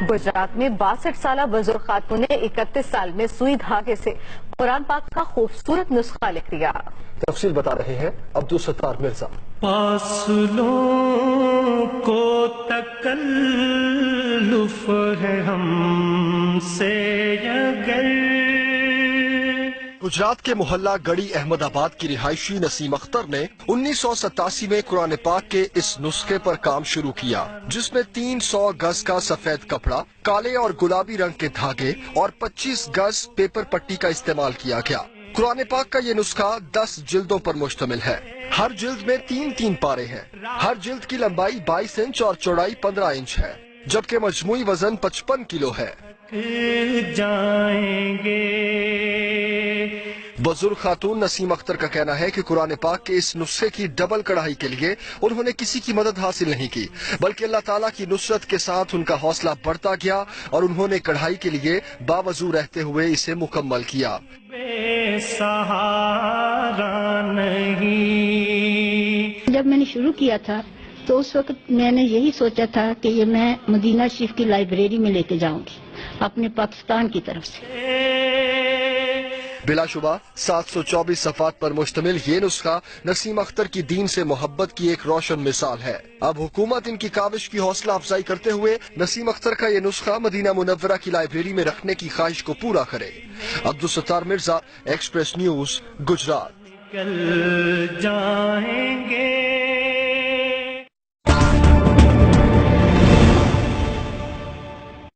گجرات میں 62 سالہ بزرگ خاتون نے 31 سال میں سوئی دھاگے سے قرآن پاک کا خوبصورت نسخہ لکھ دیا۔ تفصیل بتا رہے ہیں عبدالستار مرزا۔ فاصلوں کو تکلف ہے ہم سے اگر۔ گجرات کے محلہ گڑی احمد آباد کی رہائشی نسیم اختر نے 1987 میں قرآن پاک کے اس نسخے پر کام شروع کیا، جس میں 300 گز کا سفید کپڑا، کالے اور گلابی رنگ کے دھاگے اور 25 گز پیپر پٹی کا استعمال کیا گیا۔ قرآن پاک کا یہ نسخہ 10 جلدوں پر مشتمل ہے۔ ہر جلد میں 3 پارے ہیں۔ ہر جلد کی لمبائی 22 انچ اور چوڑائی 15 انچ ہے، جبکہ مجموعی وزن 55 کلو ہے۔ جائیں گے۔ بزرگ خاتون نسیم اختر کا کہنا ہے کہ قرآن پاک کے اس نسخے کی ڈبل کڑھائی کے لیے انہوں نے کسی کی مدد حاصل نہیں کی، بلکہ اللہ تعالیٰ کی نصرت کے ساتھ ان کا حوصلہ بڑھتا گیا اور انہوں نے کڑھائی کے لیے باوضو رہتے ہوئے اسے مکمل کیا۔ بے سہارا نہیں۔ جب میں نے شروع کیا تھا تو اس وقت میں نے یہی سوچا تھا کہ یہ میں مدینہ شریف کی لائبریری میں لے کے جاؤں گی اپنے پاکستان کی طرف سے۔ بلا شبہ 724 صفحات پر مشتمل یہ نسخہ نسیم اختر کی دین سے محبت کی ایک روشن مثال ہے۔ اب حکومت ان کی کاوش کی حوصلہ افزائی کرتے ہوئے نسیم اختر کا یہ نسخہ مدینہ منورہ کی لائبریری میں رکھنے کی خواہش کو پورا کرے۔ Abdul Sattar Mirza, express news, Gujarat. نکل جائیں گے۔